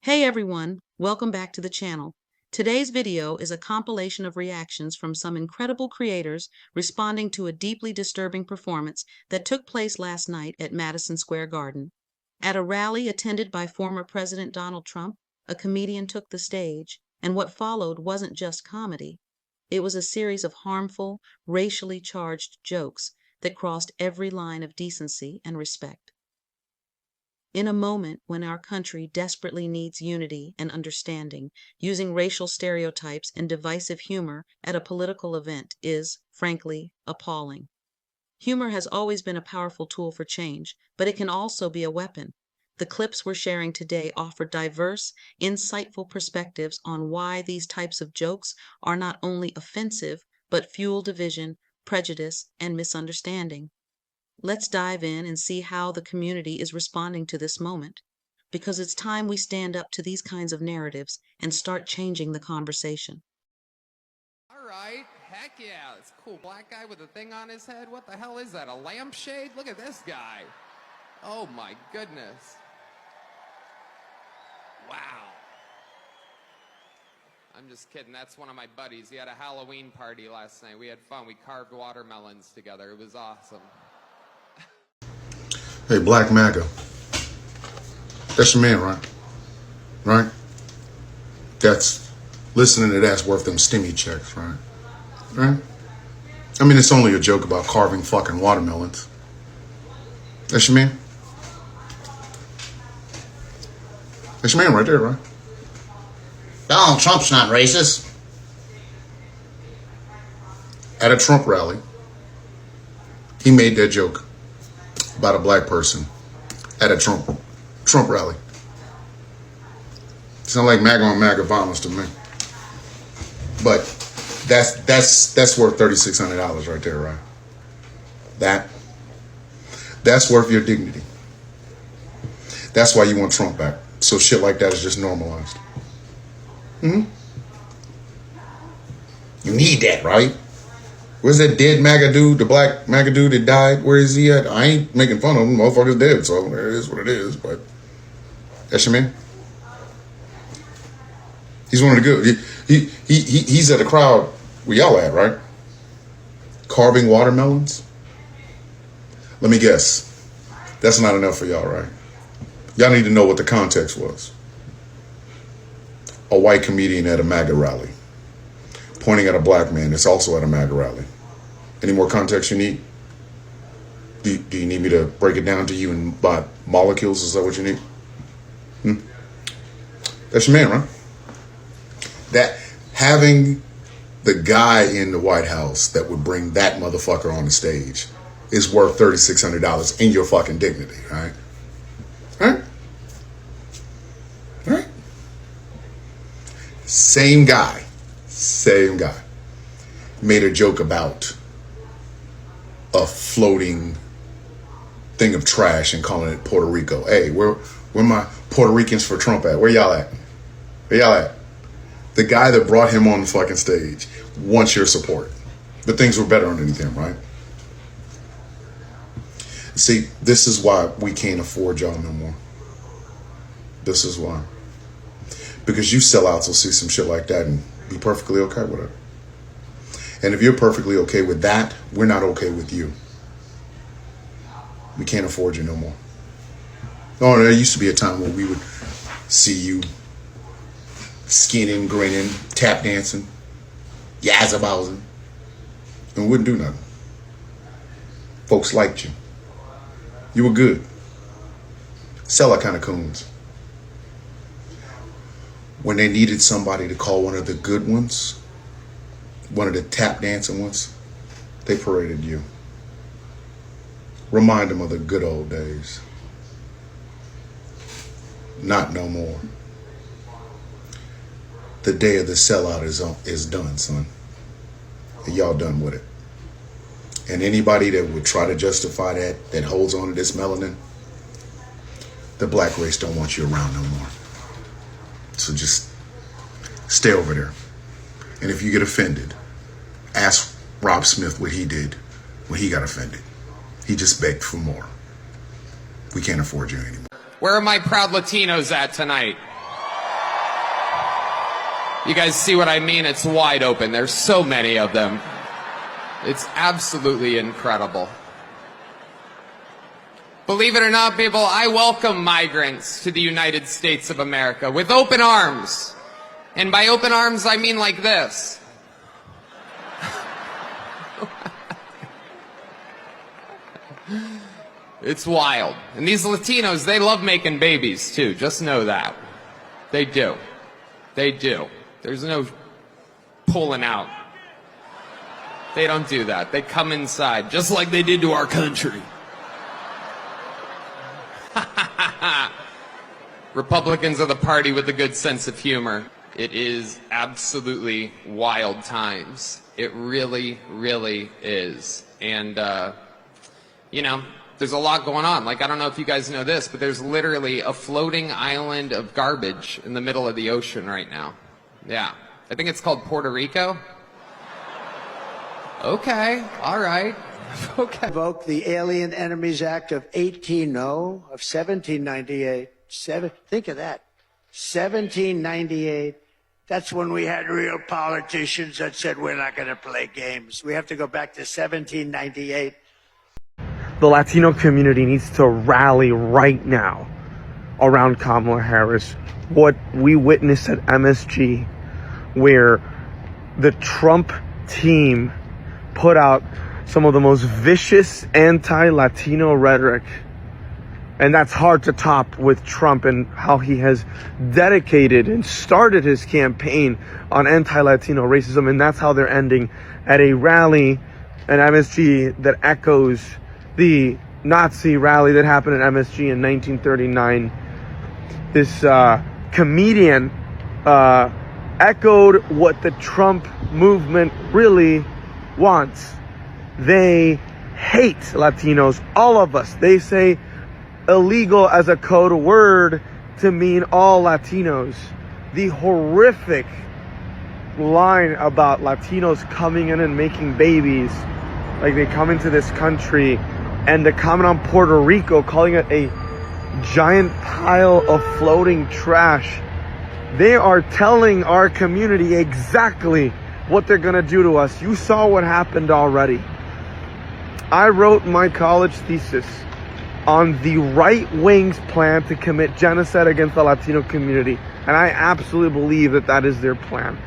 Hey everyone, welcome back to the channel. Today's video is a compilation of reactions from some incredible creators responding to a deeply disturbing performance that took place last night at Madison Square Garden. At a rally attended by former President Donald Trump, a comedian took the stage, and what followed wasn't just comedy. It was a series of harmful, racially charged jokes that crossed every line of decency and respect. In a moment when our country desperately needs unity and understanding, using racial stereotypes and divisive humor at a political event is, frankly, appalling. Humor has always been a powerful tool for change, but it can also be a weapon. The clips we're sharing today offer diverse, insightful perspectives on why these types of jokes are not only offensive, but fuel division, prejudice, and misunderstanding. Let's dive in and see how the community is responding to this moment, because it's time we stand up to these kinds of narratives and start changing the conversation. All right, heck yeah, it's a cool black guy with a thing on his head. What the hell is that, a lampshade? Look at this guy. Oh my goodness. Wow. I'm just kidding, that's one of my buddies. He had a Halloween party last night. We had fun, we carved watermelons together. It was awesome. Hey, Black MAGA. That's your man, right? Right? Listening to that's worth them stimmy checks, right? Right? I mean, it's only a joke about carving fucking watermelons. That's your man? That's your man right there, right? Donald Trump's not racist. At a Trump rally, he made that joke about a black person at a Trump rally. Sound like MAGA on MAGA violence to me. But that's worth $3,600 right there, right? That's worth your dignity. That's why you want Trump back. So shit like that is just normalized. You need that, right? Where's that dead MAGA dude, the black MAGA dude that died? Where is he at? I ain't making fun of him. Motherfucker's dead, so it is what it is. But that's your man. He's one of the good. He's at a crowd where y'all at, right? Carving watermelons. Let me guess. That's not enough for y'all, right? Y'all need to know what the context was. A white comedian at a MAGA rally, pointing at a black man that's also at a MAGA rally. Any more context you need? Do you need me to break it down to you by molecules? Is that what you need? That's your man, right? That having the guy in the White House that would bring that motherfucker on the stage is worth $3,600 in your fucking dignity, right? Right? Right? Same guy made a joke about a floating thing of trash and calling it Puerto Rico. Hey, where my Puerto Ricans for Trump at? Where y'all at? Where y'all at? The guy that brought him on the fucking stage wants your support. But things were better underneath him, right? See, this is why we can't afford y'all no more. This is why. Because you sellouts will see some shit like that and be perfectly okay with it. And if you're perfectly okay with that, we're not okay with you. We can't afford you no more. Oh, there used to be a time when we would see you skinning, grinning, tap dancing, yazzabowsing, and we wouldn't do nothing. Folks liked you. You were good. Seller kind of coons. When they needed somebody to call one of the good ones, one of the tap dancing ones, they paraded you. Remind them of the good old days. Not no more. The day of the sellout is done, son. And y'all done with it. And anybody that would try to justify that holds on to this melanin, the black race don't want you around no more. So just stay over there. And if you get offended, ask Rob Smith what he did when he got offended. He just begged for more. We can't afford you anymore. Where are my proud Latinos at tonight? You guys see what I mean? It's wide open. There's so many of them. It's absolutely incredible. Believe it or not, people, I welcome migrants to the United States of America with open arms. And by open arms, I mean like this. It's wild. And these Latinos, they love making babies too. Just know that. They do. They do. There's no pulling out. They don't do that. They come inside, just like they did to our country. Republicans are the party with a good sense of humor. It is absolutely wild times. It really, really is. And, you know, there's a lot going on. Like, I don't know if you guys know this, but there's literally a floating island of garbage in the middle of the ocean right now. Yeah. I think it's called Puerto Rico. Okay. All right. Okay. Invoke the Alien Enemies Act of 1798. Think of that. 1798. That's when we had real politicians that said we're not going to play games. We have to go back to 1798. The Latino community needs to rally right now around Kamala Harris. What we witnessed at MSG, where the Trump team put out some of the most vicious anti-Latino rhetoric. And that's hard to top with Trump and how he has dedicated and started his campaign on anti-Latino racism. And that's how they're ending at a rally at MSG that echoes the Nazi rally that happened at MSG in 1939. This comedian echoed what the Trump movement really wants. They hate Latinos, all of us. They say illegal as a code word to mean all Latinos. The horrific line about Latinos coming in and making babies, like they come into this country, and the comment on Puerto Rico, calling it a giant pile of floating trash. They are telling our community exactly what they're gonna do to us. You saw what happened already. I wrote my college thesis on the right wing's plan to commit genocide against the Latino community. And I absolutely believe that that is their plan.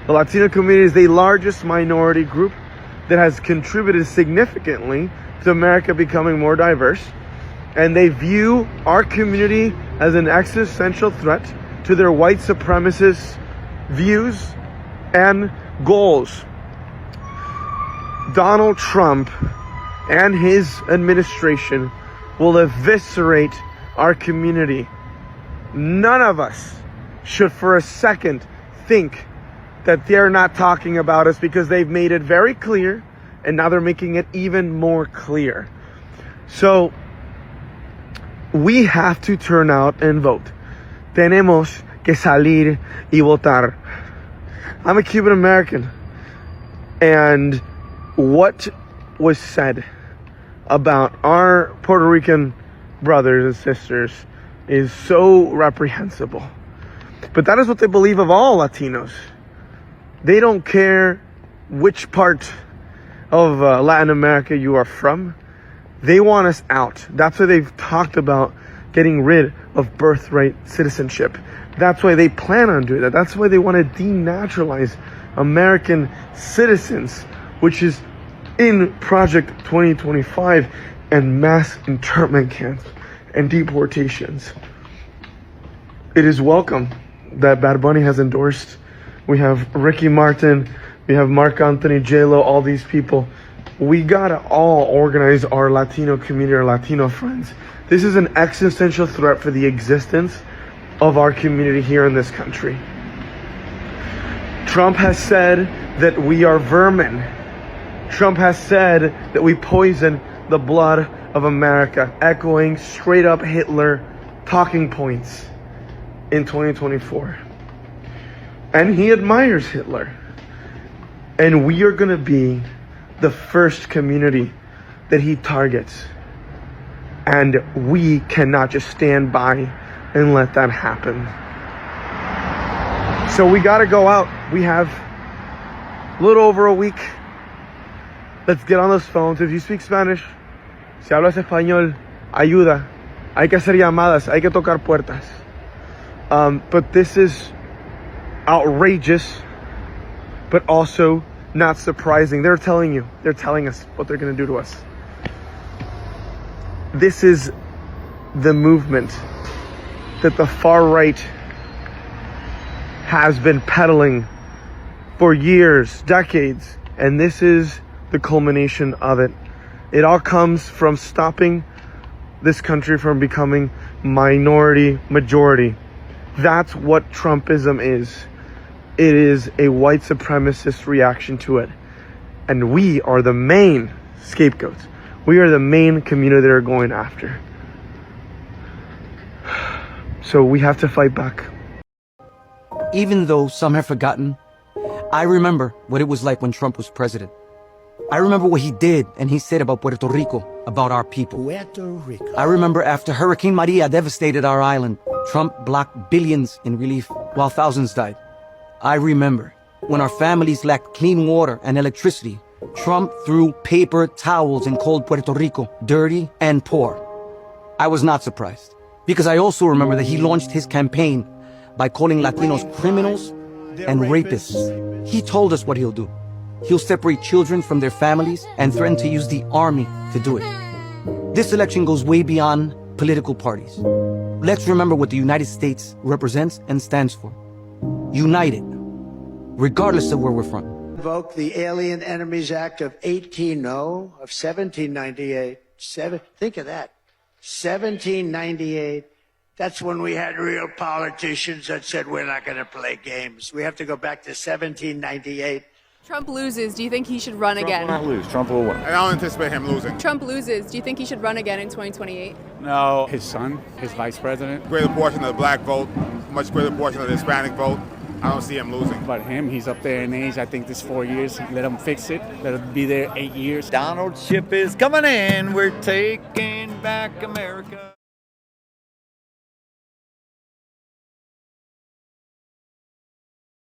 The Latino community is the largest minority group that has contributed significantly to America becoming more diverse. And they view our community as an existential threat to their white supremacist views and goals. Donald Trump and his administration will eviscerate our community. None of us should for a second think that they're not talking about us, because they've made it very clear, and now they're making it even more clear. So we have to turn out and vote. Tenemos que salir y votar. I'm a Cuban American, and what was said about our Puerto Rican brothers and sisters is so reprehensible. But that is what they believe of all Latinos. They don't care which part of Latin America you are from. They want us out. That's why they've talked about getting rid of birthright citizenship. That's why they plan on doing that. That's why they want to denaturalize American citizens, which is in Project 2025, and mass internment camps and deportations. It is welcome that Bad Bunny has endorsed. We have Ricky Martin, we have Marc Anthony, J-Lo, all these people. We gotta all organize our Latino community, our Latino friends. This is an existential threat for the existence of our community here in this country. Trump has said that we are vermin. Trump has said that we poison the blood of America, echoing straight up Hitler talking points in 2024. And he admires Hitler. And we are going to be the first community that he targets. And we cannot just stand by and let that happen. So we got to go out. We have a little over a week. Let's get on those phones. If you speak Spanish, si hablas español, ayuda. Hay que hacer llamadas. Hay que tocar puertas. But this is outrageous, but also not surprising. They're telling us what they're going to do to us. This is the movement that the far right has been peddling for years, decades, and this is the culmination of it. It all comes from stopping this country from becoming minority majority. That's what Trumpism is. It is a white supremacist reaction to it. And we are the main scapegoats. We are the main community they're going after. So we have to fight back. Even though some have forgotten, I remember what it was like when Trump was president. I remember what he did and he said about Puerto Rico, about our people. Puerto Rico. I remember after Hurricane Maria devastated our island, Trump blocked billions in relief while thousands died. I remember when our families lacked clean water and electricity, Trump threw paper towels and called Puerto Rico dirty and poor. I was not surprised, because I also remember that he launched his campaign by calling Latinos criminals and rapists. He told us what he'll do. He'll separate children from their families and threaten to use the army to do it. This election goes way beyond political parties. Let's remember what the United States represents and stands for. United, regardless of where we're from. Invoke the Alien Enemies Act of 1798. Think of that. 1798. That's when we had real politicians that said we're not going to play games. We have to go back to 1798. Trump loses. Do you think he should run again? Trump will not lose. Trump will win. I don't anticipate him losing. Trump loses. Do you think he should run again in 2028? No. His son, his vice president. Greater portion of the black vote, much greater portion of the Hispanic vote. I don't see him losing. But him, he's up there in age. I think this 4 years. Let him fix it. Let him be there 8 years. Donald ship is coming in. We're taking back America.